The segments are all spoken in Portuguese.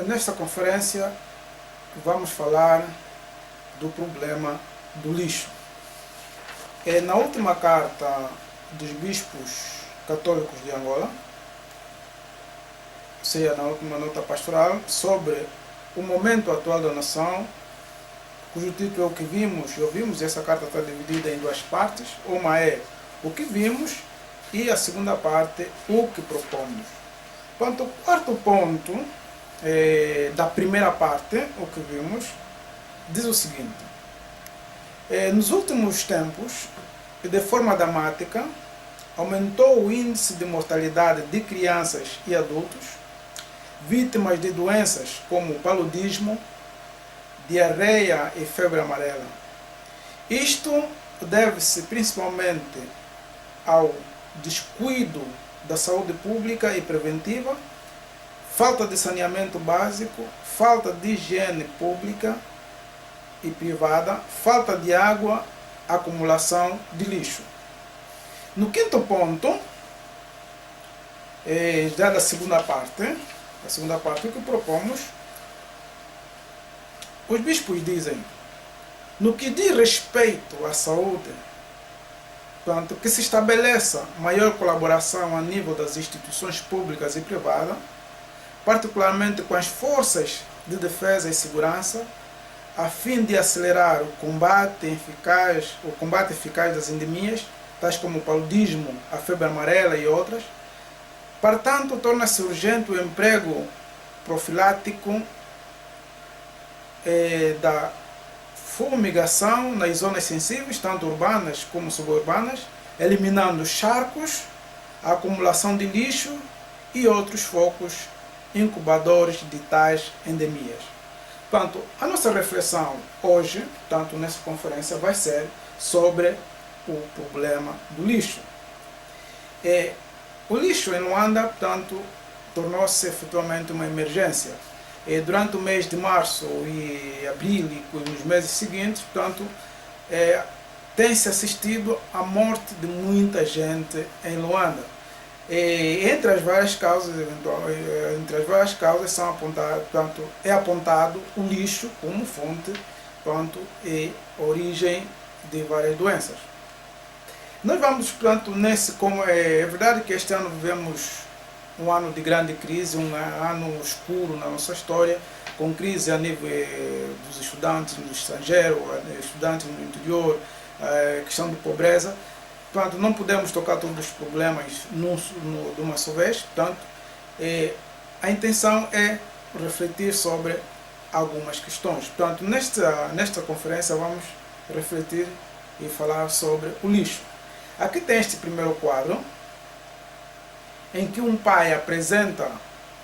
Nesta conferência vamos falar do problema do lixo. Na última carta dos bispos católicos de Angola, ou seja, na última nota pastoral, sobre o momento atual da nação, cujo título é o que vimos e ouvimos. Essa carta está dividida em duas partes. Uma é o que vimos e a segunda parte, o que propomos. Quanto ao quarto ponto da primeira parte, o que vimos, diz o seguinte: nos últimos tempos, de forma dramática, aumentou o índice de mortalidade de crianças e adultos vítimas de doenças como paludismo, diarreia e febre amarela. Isto deve-se principalmente ao descuido da saúde pública e preventiva, falta de saneamento básico, falta de higiene pública e privada, falta de água, acumulação de lixo. No quinto ponto, já da segunda parte, o que propomos, os bispos dizem: no que diz respeito à saúde, portanto, que se estabeleça maior colaboração a nível das instituições públicas e privadas, particularmente com as forças de defesa e segurança, a fim de acelerar o combate eficaz das endemias, tais como o paludismo, a febre amarela e outras. Portanto, torna-se urgente o emprego profilático da fumigação nas zonas sensíveis, tanto urbanas como suburbanas, eliminando charcos, a acumulação de lixo e outros focos incubadores de tais endemias. Portanto, a nossa reflexão hoje, tanto nessa conferência, vai ser sobre o problema do lixo. O lixo em Luanda, portanto, tornou-se efetivamente uma emergência. Durante o mês de março e abril e nos meses seguintes, portanto, tem-se assistido à morte de muita gente em Luanda. Entre as várias causas, são apontadas, portanto, é apontado o lixo como fonte, portanto, e origem de várias doenças. Nós vamos, portanto, é verdade que este ano vivemos um ano de grande crise, um ano escuro na nossa história, com crise a nível dos estudantes no estrangeiro, estudantes no interior, questão de pobreza. Portanto, não podemos tocar todos os problemas de uma só vez. Portanto, a intenção é refletir sobre algumas questões. Portanto, nesta conferência vamos refletir e falar sobre o lixo. Aqui tem este primeiro quadro, em que um pai apresenta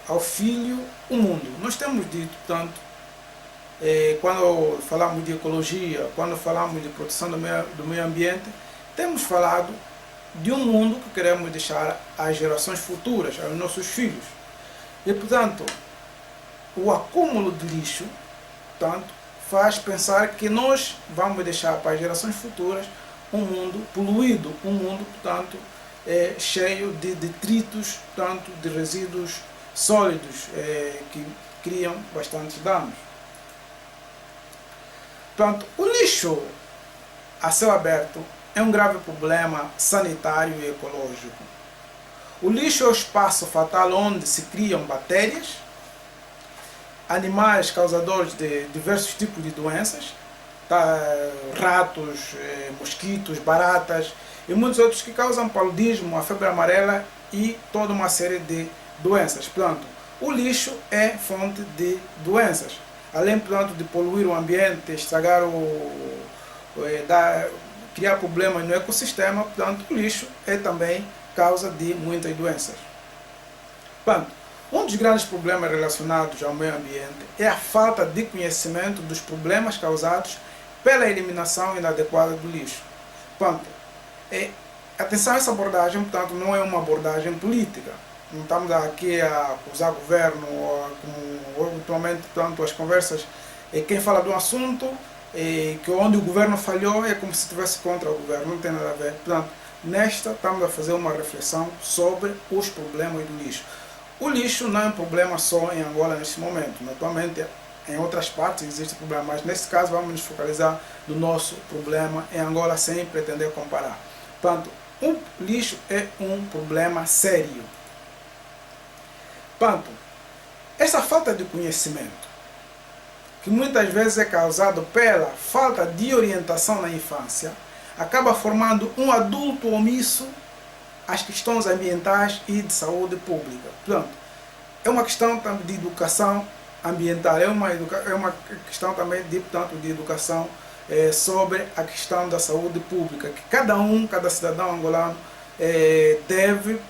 ao filho o mundo. Nós temos dito, portanto, quando falamos de ecologia, quando falamos de proteção do meio ambiente, temos falado de um mundo que queremos deixar às gerações futuras, aos nossos filhos. E, portanto, o acúmulo de lixo, portanto, faz pensar que nós vamos deixar para as gerações futuras um mundo poluído, um mundo, portanto, cheio de detritos, portanto, de resíduos sólidos que criam bastantes danos. Portanto, o lixo a céu aberto é um grave problema sanitário e ecológico. O lixo é o espaço fatal onde se criam bactérias, animais causadores de diversos tipos de doenças, ratos, mosquitos, baratas e muitos outros que causam paludismo, a febre amarela e toda uma série de doenças. Portanto, o lixo é fonte de doenças. Além, portanto, de poluir o ambiente, estragar criar problemas no ecossistema, portanto, o lixo é também causa de muitas doenças. Portanto, um dos grandes problemas relacionados ao meio ambiente é a falta de conhecimento dos problemas causados pela eliminação inadequada do lixo. Portanto, atenção a essa abordagem, portanto, não é uma abordagem política. Não estamos aqui a acusar o governo, como atualmente, portanto, as conversas, quem fala de um assunto, que onde o governo falhou é como se estivesse contra o governo, não tem nada a ver. Portanto, nesta estamos a fazer uma reflexão sobre os problemas do lixo. o lixo não é um problema só em Angola neste momento. Naturalmente, em outras partes existe problema, mas nesse caso vamos nos focalizar no nosso problema em Angola sem pretender comparar. Portanto, o lixo é um problema sério. Portanto, essa falta de conhecimento, que muitas vezes é causado pela falta de orientação na infância, acaba formando um adulto omisso às questões ambientais e de saúde pública. Portanto, é uma questão de educação ambiental, é uma questão também de educação sobre a questão da saúde pública, que cada cidadão angolano deve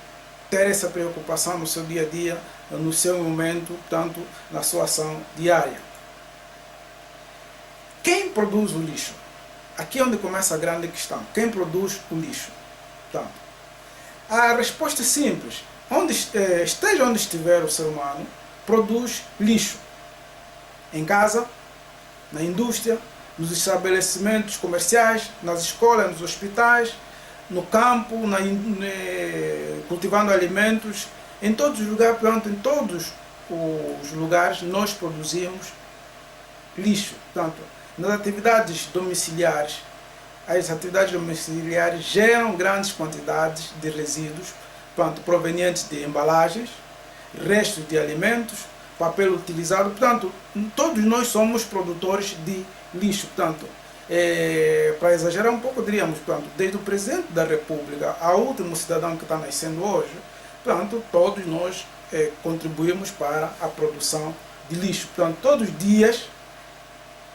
ter essa preocupação no seu dia a dia, no seu momento, portanto, na sua ação diária. Quem produz o lixo? Aqui é onde começa a grande questão. Quem produz o lixo? Portanto, a resposta é simples. Esteja onde estiver o ser humano, produz lixo. Em casa, na indústria, nos estabelecimentos comerciais, nas escolas, nos hospitais, no campo, cultivando alimentos, em todos os lugares, portanto, em todos os lugares nós produzimos lixo. Portanto, nas atividades domiciliares, as atividades domiciliares geram grandes quantidades de resíduos, portanto, provenientes de embalagens, restos de alimentos, papel utilizado. Portanto, todos nós somos produtores de lixo. Portanto, para exagerar um pouco, diríamos, portanto, desde o Presidente da República ao último cidadão que está nascendo hoje, portanto, todos nós contribuímos para a produção de lixo. Portanto, todos os dias,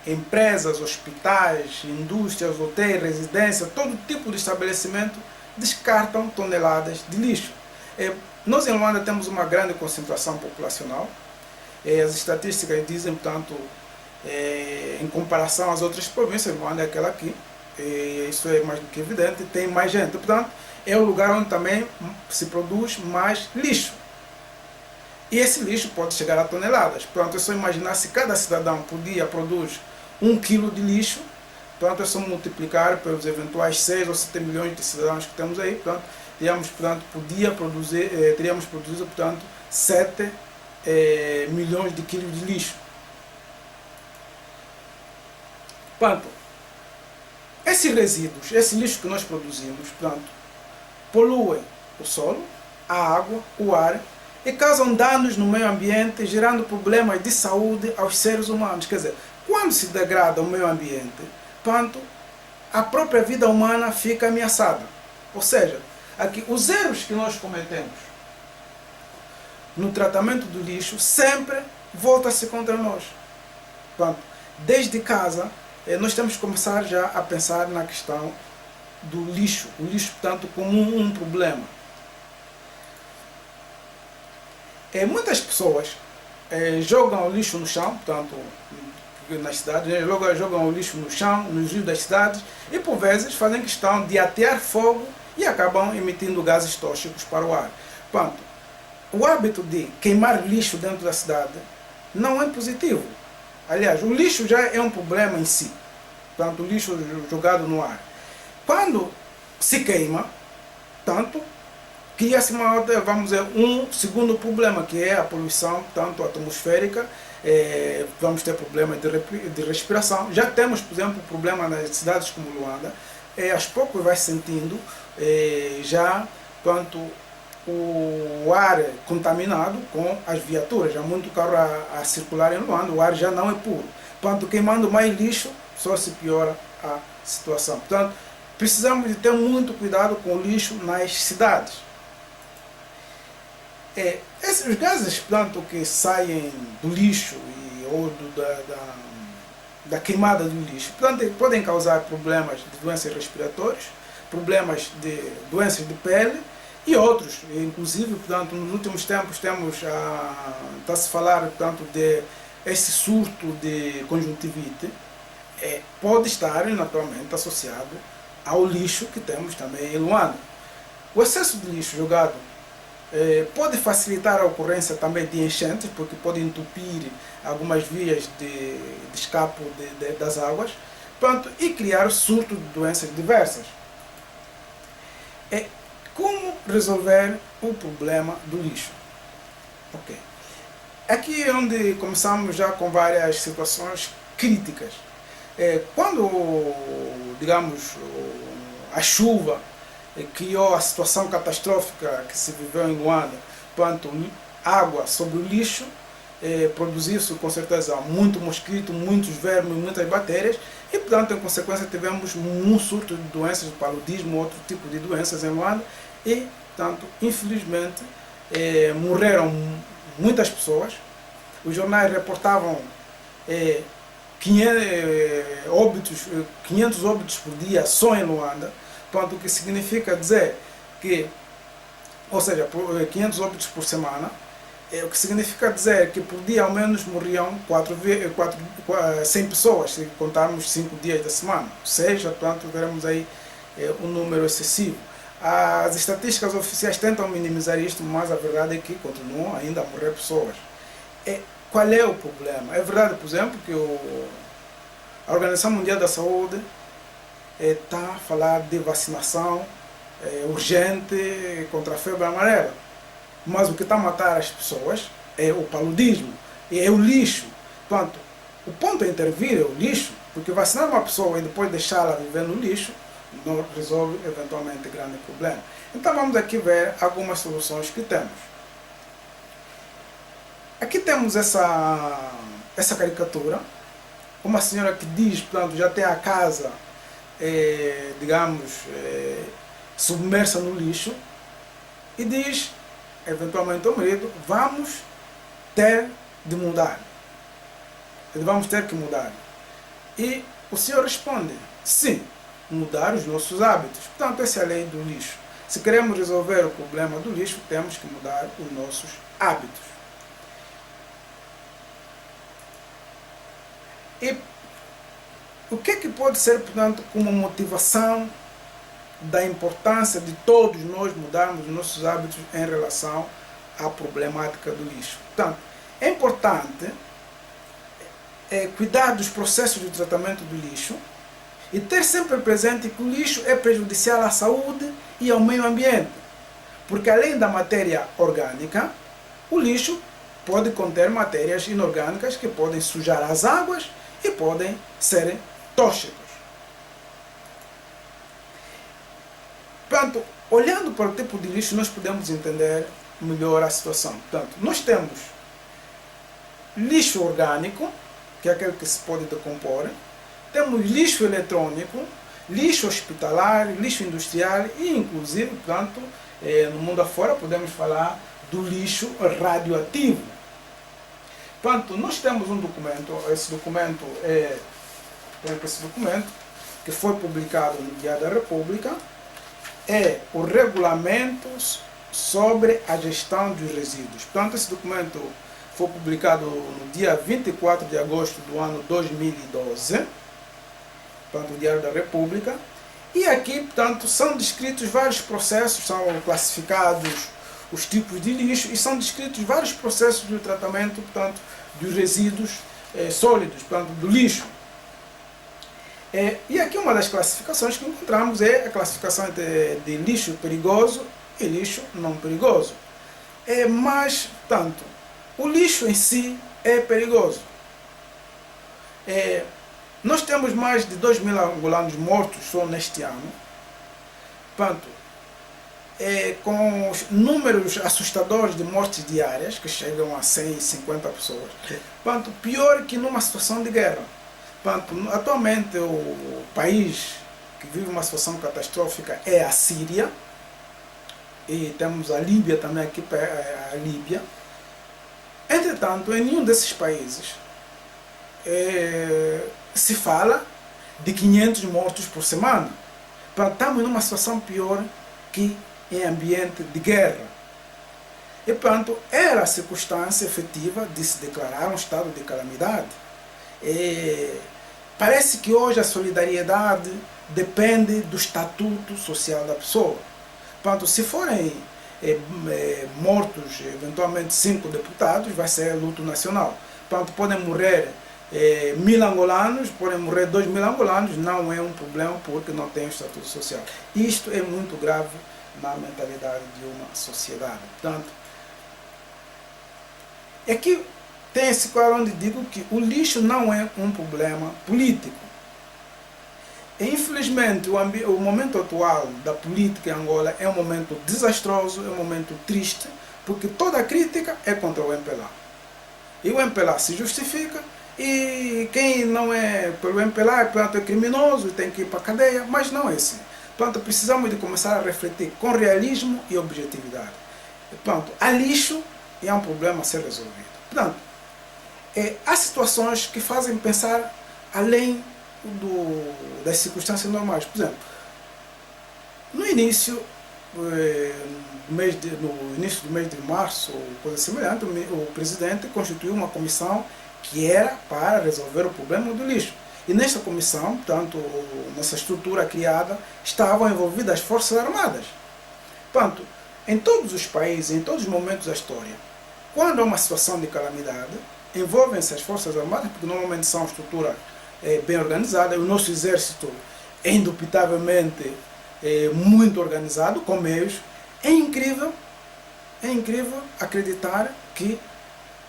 empresas, hospitais, indústrias, hotéis, residências, todo tipo de estabelecimento descartam toneladas de lixo. Nós em Luanda temos uma grande concentração populacional. As estatísticas dizem, portanto, em comparação às outras províncias, Luanda é aquela aqui, isso é mais do que evidente, tem mais gente. Portanto, é o lugar onde também se produz mais lixo. E esse lixo pode chegar a toneladas. Portanto, é só imaginar se cada cidadão por dia produz 1 quilo de lixo, portanto, é só multiplicar pelos eventuais 6 ou 7 milhões de cidadãos que temos aí, portanto, por dia teríamos produzido, portanto, 7 milhões de quilos de lixo. Portanto, esses resíduos, esse lixo que nós produzimos, portanto, poluem o solo, a água, o ar e causam danos no meio ambiente, gerando problemas de saúde aos seres humanos. Quer dizer, quando se degrada o meio ambiente, portanto, a própria vida humana fica ameaçada. Ou seja, aqui, os erros que nós cometemos no tratamento do lixo sempre volta-se contra nós. Portanto, desde casa, nós temos que começar já a pensar na questão do lixo. O lixo, portanto, como um problema. Muitas pessoas jogam o lixo no chão, portanto, nas cidades, jogam o lixo no chão, nos rios das cidades, e por vezes fazem questão de atear fogo e acabam emitindo gases tóxicos para o ar. Portanto, o hábito de queimar lixo dentro da cidade não é positivo. Aliás, o lixo já é um problema em si. Portanto, o lixo jogado no ar. Quando se queima, tanto cria-se um segundo problema, que é a poluição, tanto atmosférica, vamos ter problemas de respiração. Já temos, por exemplo, problema nas cidades como Luanda, aos poucos vai sentindo já quanto o ar contaminado com as viaturas, já muito carro a circular em Luanda, o ar já não é puro. Portanto, queimando mais lixo, só se piora a situação. Portanto, precisamos de ter muito cuidado com o lixo nas cidades. Esses gases, portanto, que saem do lixo ou da queimada do lixo, portanto, podem causar problemas de doenças respiratórias, problemas de doenças de pele e outros. Inclusive, portanto, nos últimos tempos está-se a falar, portanto, de esse surto de conjuntivite, pode estar naturalmente associado ao lixo que temos também em Luanda. O excesso de lixo jogado pode facilitar a ocorrência também de enchentes, porque pode entupir algumas vias de escape das águas, portanto, e criar surto de doenças diversas. Como resolver o problema do lixo? Ok. Aqui é onde começamos já com várias situações críticas. Quando, digamos, a chuva criou a situação catastrófica que se viveu em Luanda, quanto água sobre o lixo, produziu-se com certeza muito mosquito, muitos vermes, muitas bactérias, e portanto em consequência tivemos um surto de doenças, paludismo, outro tipo de doenças em Luanda, e portanto infelizmente morreram muitas pessoas. Os jornais reportavam 500 óbitos por dia só em Luanda, portanto, o que significa dizer que, ou seja, 500 óbitos por semana, o que significa dizer que por dia ao menos morriam 100 pessoas, se contarmos 5 dias da semana. Ou seja, portanto, teremos aí um número excessivo. As estatísticas oficiais tentam minimizar isto, mas a verdade é que continuam ainda a morrer pessoas. Qual é o problema? É verdade, por exemplo, que a Organização Mundial da Saúde está a falar de vacinação urgente contra a febre amarela. Mas o que está a matar as pessoas é o paludismo, é o lixo. Portanto, o ponto a intervir é o lixo, porque vacinar uma pessoa e depois deixá-la viver no lixo não resolve eventualmente grande problema. Então vamos aqui ver algumas soluções que temos. Aqui temos essa caricatura, uma senhora que diz, portanto, já tem a casa, digamos, submersa no lixo, e diz, eventualmente ao marido, vamos ter de mudar. Vamos ter que mudar. E o senhor responde, sim, mudar os nossos hábitos. Portanto, essa é a lei do lixo. Se queremos resolver o problema do lixo, temos que mudar os nossos hábitos. E o que é que pode ser, portanto, como motivação da importância de todos nós mudarmos os nossos hábitos em relação à problemática do lixo? Portanto, é importante cuidar dos processos de tratamento do lixo e ter sempre presente que o lixo é prejudicial à saúde e ao meio ambiente. Porque além da matéria orgânica, o lixo pode conter matérias inorgânicas que podem sujar as águas e podem ser tóxicos. Portanto, olhando para o tipo de lixo, nós podemos entender melhor a situação. Portanto, nós temos lixo orgânico, que é aquele que se pode decompor, temos lixo eletrônico, lixo hospitalar, lixo industrial e, inclusive, portanto, no mundo afora, podemos falar do lixo radioativo. Portanto, nós temos um documento, esse documento que foi publicado no Diário da República, é o Regulamento sobre a Gestão dos Resíduos. Portanto, esse documento foi publicado no dia 24 de agosto do ano 2012, portanto, no Diário da República, e aqui, portanto, são descritos vários processos, são classificados os tipos de lixo e são descritos vários processos de tratamento, portanto, dos resíduos sólidos, portanto, do lixo. E aqui uma das classificações que encontramos é a classificação de lixo perigoso e lixo não perigoso. Mas, portanto, o lixo em si é perigoso. Nós temos mais de 2.000 angolanos mortos só neste ano. Portanto, com os números assustadores de mortes diárias, que chegam a 150 pessoas. Portanto, pior que numa situação de guerra. Portanto, atualmente o país que vive uma situação catastrófica é a Síria, e temos a Líbia também aqui, a Líbia. Entretanto, em nenhum desses países se fala de 500 mortos por semana. Portanto, estamos numa situação pior que em ambiente de guerra. E, portanto, era a circunstância efetiva de se declarar um estado de calamidade. Parece que hoje a solidariedade depende do estatuto social da pessoa. Portanto, se forem mortos eventualmente 5 deputados, vai ser luto nacional. Portanto, podem morrer 1.000 angolanos, podem morrer 2.000 angolanos, não é um problema porque não tem o estatuto social. Isto é muito grave na mentalidade de uma sociedade. Portanto, E aqui tem esse quadro onde digo que o lixo não é um problema político. E, infelizmente, o momento atual da política em Angola é um momento desastroso, é um momento triste, porque toda a crítica é contra o MPLA. E o MPLA se justifica, e quem não é pelo MPLA é criminoso e tem que ir para a cadeia, mas não é assim. Portanto, precisamos de começar a refletir com realismo e objetividade. Portanto, há lixo e há um problema a ser resolvido. Portanto, há situações que fazem pensar além das circunstâncias normais. Por exemplo, no início do mês de março, ou coisa semelhante, o presidente constituiu uma comissão que era para resolver o problema do lixo. E nesta comissão, portanto, nessa estrutura criada, estavam envolvidas as Forças Armadas. Portanto, em todos os países, em todos os momentos da história, quando há uma situação de calamidade, envolvem-se as Forças Armadas, porque normalmente são estruturas bem organizadas. O nosso exército é indubitavelmente muito organizado, com meios. É incrível acreditar que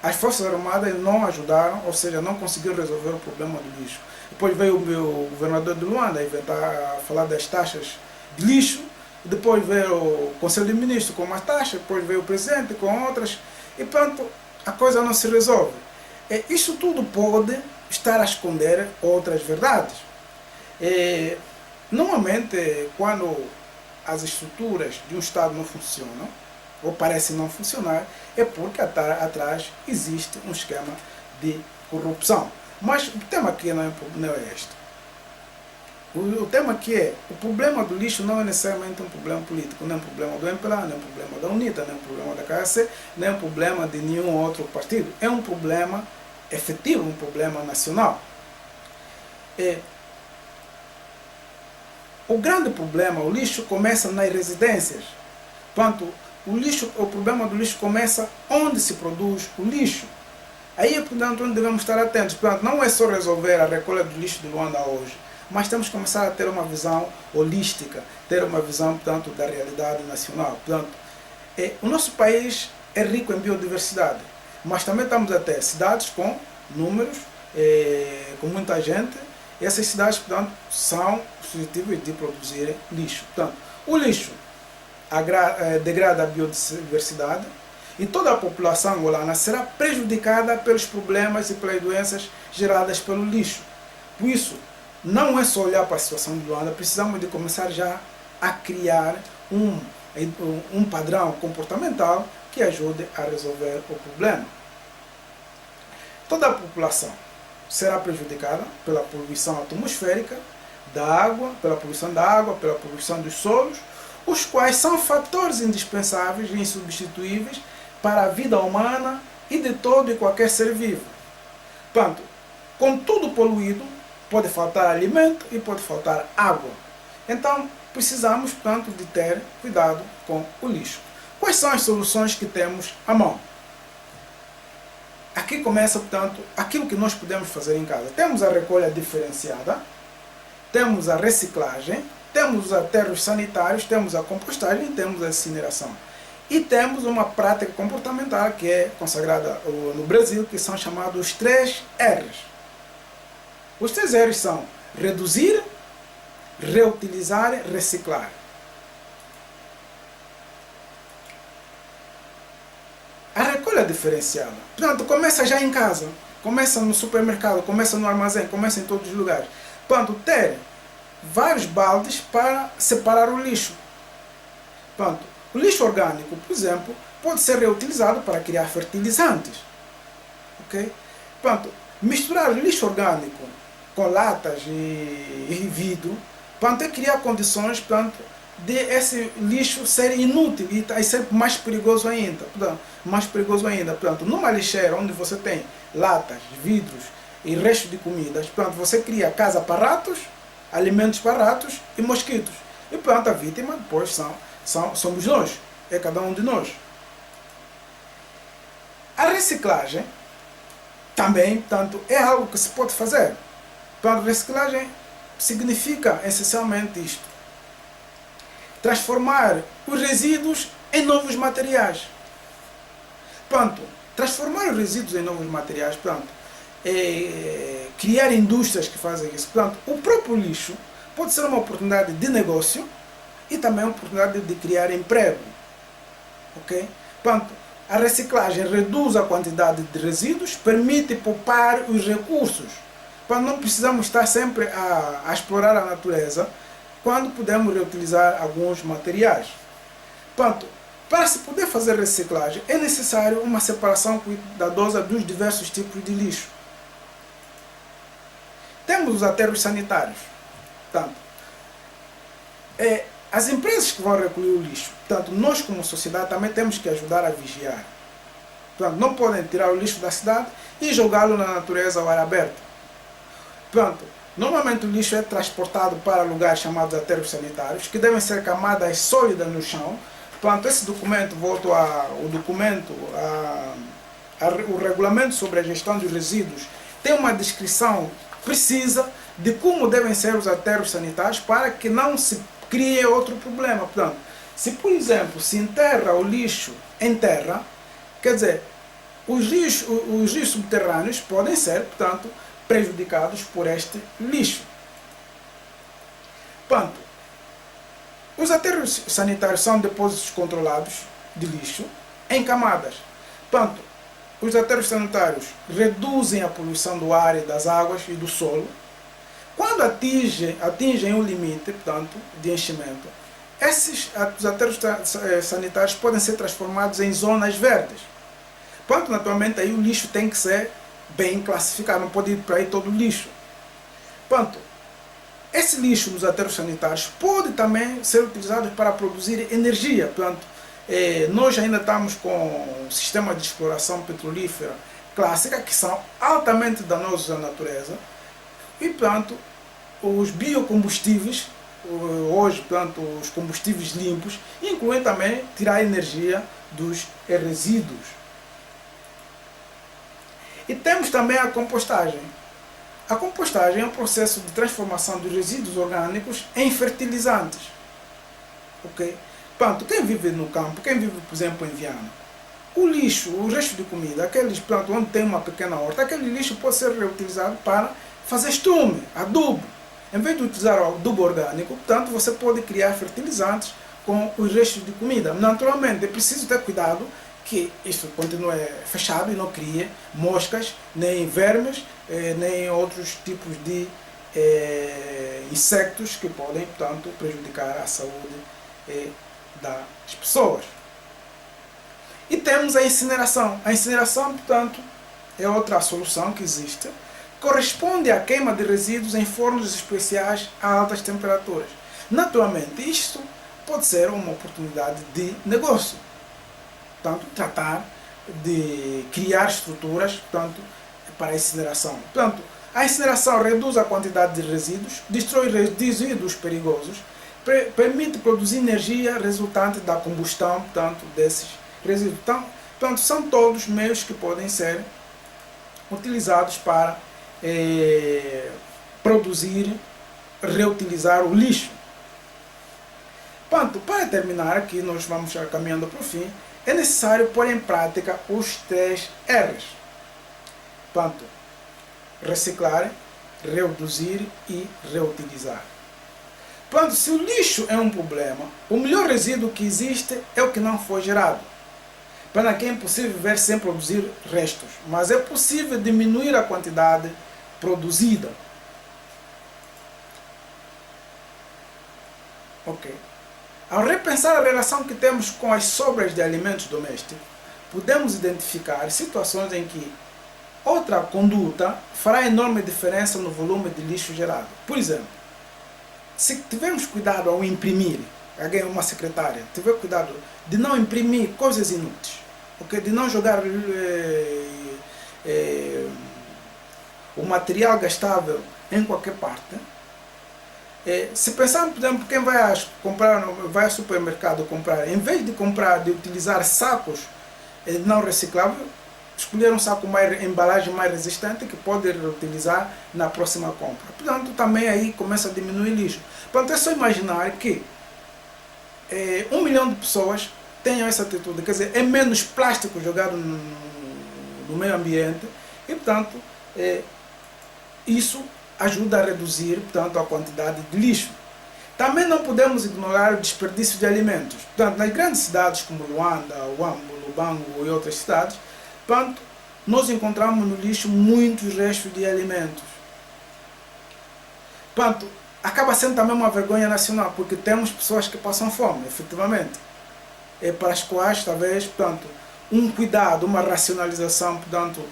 as Forças Armadas não ajudaram, ou seja, não conseguiram resolver o problema do lixo. Depois veio o meu governador de Luanda a falar das taxas de lixo, depois veio o Conselho de Ministros com uma taxa, depois veio o presidente com outras, e pronto, a coisa não se resolve. Isso tudo pode estar a esconder outras verdades. Normalmente, quando as estruturas de um Estado não funcionam, ou parecem não funcionar, é porque atrás existe um esquema de corrupção. Mas o tema aqui não é este. O tema aqui é: o problema do lixo não é necessariamente um problema político, não é um problema do MPLA, não é um problema da UNITA, não é um problema da KAC, não é um problema de nenhum outro partido. É um problema efetivo, um problema nacional. O grande problema, o lixo começa nas residências. Portanto, o problema do lixo começa onde se produz o lixo. Aí, portanto, onde devemos estar atentos. Portanto, não é só resolver a recolha do lixo de Luanda hoje, mas temos que começar a ter uma visão holística, ter uma visão, portanto, da realidade nacional. Portanto, o nosso país é rico em biodiversidade, mas também estamos a ter cidades com números, com muita gente, e essas cidades, portanto, são suscetíveis de produzir lixo. Portanto, o lixo degrada a biodiversidade e toda a população angolana será prejudicada pelos problemas e pelas doenças geradas pelo lixo. Por isso, não é só olhar para a situação de Luanda, precisamos de começar já a criar um padrão comportamental que ajude a resolver o problema. Toda a população será prejudicada pela poluição atmosférica da água, pela poluição dos solos, os quais são fatores indispensáveis e insubstituíveis para a vida humana e de todo e qualquer ser vivo. Portanto, com tudo poluído, pode faltar alimento e pode faltar água. Então, precisamos, portanto, de ter cuidado com o lixo. Quais são as soluções que temos à mão? Aqui começa, portanto, aquilo que nós podemos fazer em casa. Temos a recolha diferenciada, temos a reciclagem, temos os aterros sanitários, temos a compostagem e temos a incineração. E temos uma prática comportamental que é consagrada no Brasil, que são chamados os 3 R's. Os 3 R's são reduzir, reutilizar e reciclar. A recolha diferenciada, portanto, começa já em casa, começa no supermercado, começa no armazém, começa em todos os lugares. Portanto, ter vários baldes para separar o lixo. Portanto, o lixo orgânico, por exemplo, pode ser reutilizado para criar fertilizantes. Okay? Portanto, misturar lixo orgânico com latas e vidro, portanto, é criar condições, portanto, de esse lixo ser inútil e ser mais perigoso ainda. Portanto, numa lixeira onde você tem latas, vidros e resto de comidas, portanto, você cria casa para ratos, alimentos para ratos e mosquitos. E, portanto, a vítima depois somos nós, é cada um de nós. A reciclagem também, portanto, é algo que se pode fazer. Portanto, reciclagem significa essencialmente isto: transformar os resíduos em novos materiais. Portanto, transformar os resíduos em novos materiais, portanto, criar indústrias que fazem isso. Portanto, o próprio lixo pode ser uma oportunidade de negócio e também uma oportunidade de criar emprego. Ok? Portanto, a reciclagem reduz a quantidade de resíduos, permite poupar os recursos. Quando não precisamos estar sempre a explorar a natureza, quando podemos reutilizar alguns materiais. Portanto, para se poder fazer reciclagem, é necessário uma separação cuidadosa dos diversos tipos de lixo. Temos os aterros sanitários. Portanto, as empresas que vão recolher o lixo, portanto, nós como sociedade também temos que ajudar a vigiar. Portanto, não podem tirar o lixo da cidade e jogá-lo na natureza ao ar aberto. Portanto, normalmente o lixo é transportado para lugares chamados aterros sanitários, que devem ser camadas sólidas no chão. Portanto, esse documento, o regulamento sobre a gestão dos resíduos, tem uma descrição precisa de como devem ser os aterros sanitários para que não se crie outro problema. Portanto, se por exemplo se enterra o lixo em terra, quer dizer, os rios subterrâneos podem ser, portanto, prejudicados por este lixo. Portanto, os aterros sanitários são depósitos controlados de lixo em camadas. Portanto, os aterros sanitários reduzem a poluição do ar e das águas e do solo. Quando atingem um limite, portanto, de enchimento, os aterros sanitários podem ser transformados em zonas verdes. Portanto, naturalmente, aí o lixo tem que ser bem classificado, não pode ir para aí todo o lixo. Portanto, esse lixo nos aterros sanitários pode também ser utilizado para produzir energia. Portanto, nós ainda estamos com um sistema de exploração petrolífera clássica, que são altamente danosos à natureza, e, portanto, os biocombustíveis, hoje, portanto, os combustíveis limpos, incluem também tirar energia dos resíduos. E temos também a compostagem. A compostagem é um processo de transformação dos resíduos orgânicos em fertilizantes. Ok? Portanto, quem vive no campo, quem vive, por exemplo, em Viana, o lixo, o resto de comida, aqueles, portanto, onde tem uma pequena horta, aquele lixo pode ser reutilizado para fazer estrume, adubo. Em vez de utilizar o adubo orgânico, portanto, você pode criar fertilizantes com os restos de comida. Naturalmente, é preciso ter cuidado que isso continue fechado e não crie moscas, nem vermes, nem outros tipos de insectos que podem, portanto, prejudicar a saúde das pessoas. E temos a incineração. A incineração, portanto, é outra solução que existe. Corresponde à queima de resíduos em fornos especiais a altas temperaturas. Naturalmente, isto pode ser uma oportunidade de negócio. Portanto, tratar de criar estruturas, portanto, para a incineração. Portanto, a incineração reduz a quantidade de resíduos, destrói resíduos perigosos, permite produzir energia resultante da combustão, portanto, desses resíduos. Portanto, são todos meios que podem ser utilizados para produzir, reutilizar o lixo. Portanto, para terminar, aqui nós vamos caminhando para o fim, é necessário pôr em prática os 3 R's. Portanto, reciclar, reduzir e reutilizar. Portanto, se o lixo é um problema, o melhor resíduo que existe é o que não foi gerado. Para que é impossível viver sem produzir restos, mas é possível diminuir a quantidade produzida. Ok. Ao repensar a relação que temos com as sobras de alimentos domésticos, podemos identificar situações em que outra conduta fará enorme diferença no volume de lixo gerado. Por exemplo, se tivermos cuidado ao imprimir, alguém, uma secretária, tiver cuidado de não imprimir coisas inúteis, okay? De não jogar o material gastável em qualquer parte. Se pensarmos, por exemplo, quem vai ao supermercado comprar, em vez de utilizar sacos não recicláveis, escolher um saco embalagem mais resistente que pode reutilizar na próxima compra. Portanto, também aí começa a diminuir lixo. Portanto, é só imaginar que 1 milhão de pessoas tenham essa atitude, quer dizer, é menos plástico jogado no meio ambiente e, portanto, isso ajuda a reduzir, portanto, a quantidade de lixo. Também não podemos ignorar o desperdício de alimentos. Portanto, nas grandes cidades como Luanda, Huambo, Lubango e outras cidades, portanto, nós encontramos no lixo muitos restos de alimentos. Portanto, acaba sendo também uma vergonha nacional, porque temos pessoas que passam fome, efetivamente, para as quais, talvez, portanto, um cuidado, uma racionalização, portanto,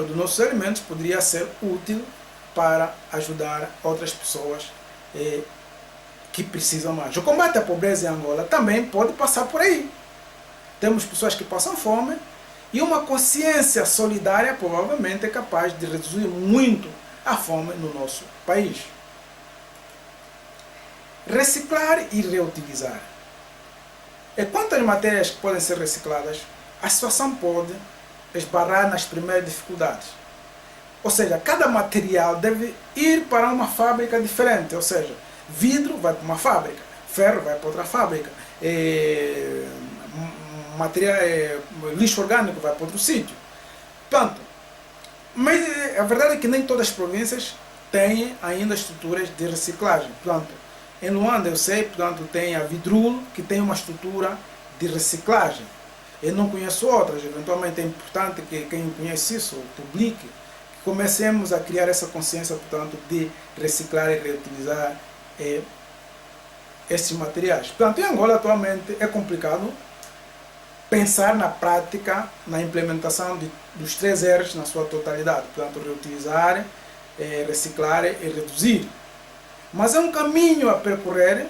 dos nossos alimentos poderia ser útil para ajudar outras pessoas que precisam mais. O combate à pobreza em Angola também pode passar por aí. Temos pessoas que passam fome e uma consciência solidária provavelmente é capaz de reduzir muito a fome no nosso país. Reciclar e reutilizar. Quantas matérias que podem ser recicladas, a situação pode esbarrar nas primeiras dificuldades. Ou seja, cada material deve ir para uma fábrica diferente. Ou seja, vidro vai para uma fábrica, ferro vai para outra fábrica, lixo orgânico vai para outro sítio. Portanto, mas a verdade é que nem todas as províncias têm ainda estruturas de reciclagem. Portanto, em Luanda, eu sei, portanto, tem a Vidrul, que tem uma estrutura de reciclagem. Eu não conheço outras, eventualmente é importante que quem conhece isso publique, que comecemos a criar essa consciência, portanto, de reciclar e reutilizar esses materiais. Portanto, em Angola, atualmente, é complicado pensar na prática, na implementação dos 3 R's na sua totalidade. Portanto, reutilizar, reciclar e reduzir. Mas é um caminho a percorrer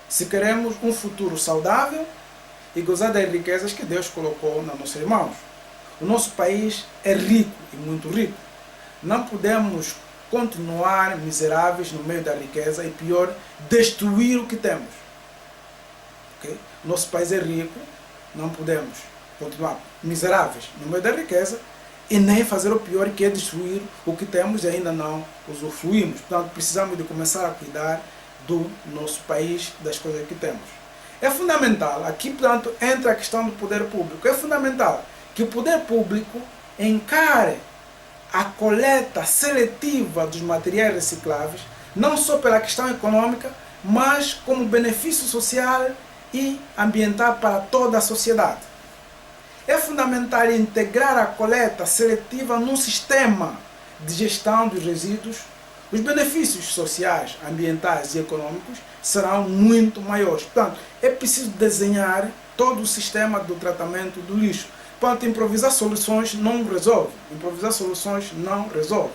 se queremos um futuro saudável e gozar das riquezas que Deus colocou nas nossas mãos. O nosso país é rico e muito rico. Não podemos continuar miseráveis no meio da riqueza e, pior, destruir o que temos. Okay? Nosso país é rico, não podemos continuar miseráveis no meio da riqueza e nem fazer o pior, que é destruir o que temos e ainda não usufruímos. Portanto, precisamos de começar a cuidar do nosso país, das coisas que temos. É fundamental, aqui, portanto, entra a questão do poder público. É fundamental que o poder público encare a coleta seletiva dos materiais recicláveis, não só pela questão econômica, mas como benefício social e ambiental para toda a sociedade. É fundamental integrar a coleta seletiva num sistema de gestão dos resíduos. Os benefícios sociais, ambientais e econômicos serão muito maiores. Portanto, é preciso desenhar todo o sistema do tratamento do lixo. Portanto, improvisar soluções não resolve. Improvisar soluções não resolve.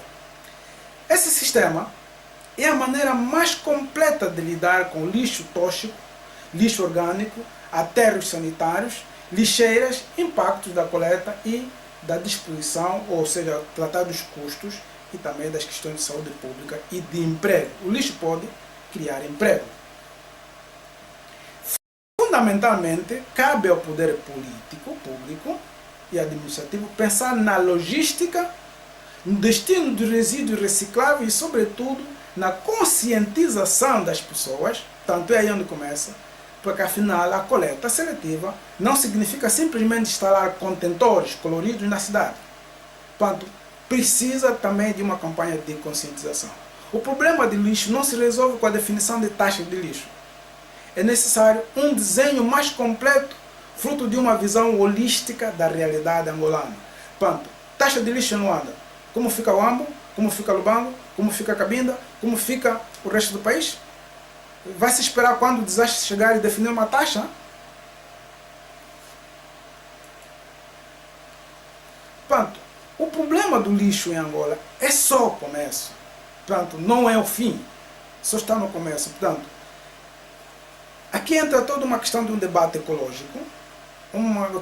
Esse sistema é a maneira mais completa de lidar com lixo tóxico, lixo orgânico, aterros sanitários, lixeiras, impactos da coleta e da disposição, ou seja, tratar dos custos e também das questões de saúde pública e de emprego. O lixo pode criar emprego. Fundamentalmente, cabe ao poder político, público e administrativo pensar na logística, no destino dos resíduos recicláveis e, sobretudo, na conscientização das pessoas. Tanto é aí onde começa, porque afinal a coleta seletiva não significa simplesmente instalar contentores coloridos na cidade. Portanto, precisa também de uma campanha de conscientização. O problema de lixo não se resolve com a definição de taxa de lixo. É necessário um desenho mais completo, fruto de uma visão holística da realidade angolana. Portanto, taxa de lixo em Luanda. Como fica o Huambo? Como fica Lubango? Como fica Cabinda? Como fica o resto do país? Vai se esperar quando o desastre chegar e definir uma taxa? Portanto, o problema do lixo em Angola é só o começo. Portanto, não é o fim. Só está no começo. Portanto, aqui entra toda uma questão de um debate ecológico,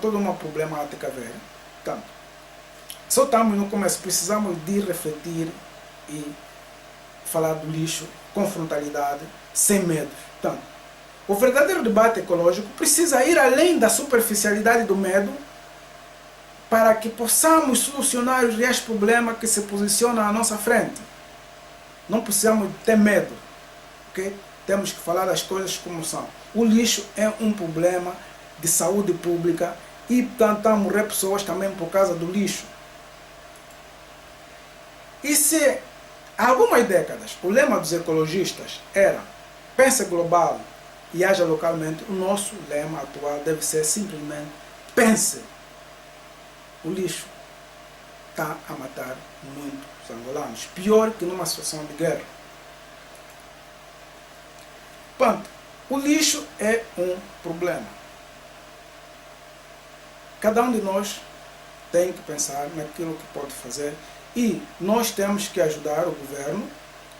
toda uma problemática velha. Portanto, só estamos no começo. Precisamos de refletir e falar do lixo com frontalidade, sem medo. Portanto, o verdadeiro debate ecológico precisa ir além da superficialidade do medo para que possamos solucionar os reais problemas que se posicionam à nossa frente. Não precisamos ter medo. Okay? Temos que falar das coisas como são. O lixo é um problema de saúde pública e estão a morrer pessoas também por causa do lixo. E se há algumas décadas o lema dos ecologistas era pense global e haja localmente, o nosso lema atual deve ser simplesmente pense. O lixo está a matar muitos angolanos, pior que numa situação de guerra. Ponto. O lixo é um problema. Cada um de nós tem que pensar naquilo que pode fazer e nós temos que ajudar o governo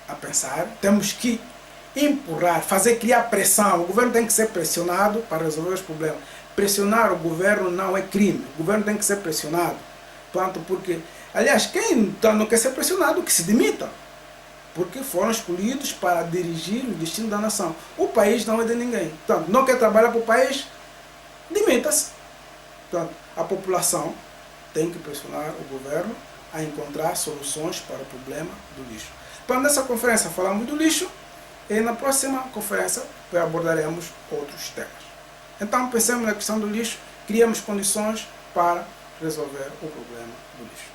a pensar, temos que empurrar, criar pressão. O governo tem que ser pressionado para resolver os problemas. Pressionar o governo não é crime. O governo tem que ser pressionado. Portanto, porque, aliás, quem não quer ser pressionado, que se demita. Porque foram escolhidos para dirigir o destino da nação. O país não é de ninguém. Portanto, não quer trabalhar para o país, demita-se. Portanto, a população tem que pressionar o governo a encontrar soluções para o problema do lixo. Então, nessa conferência falamos do lixo e na próxima conferência abordaremos outros temas. Então, pensemos na questão do lixo, criamos condições para resolver o problema do lixo.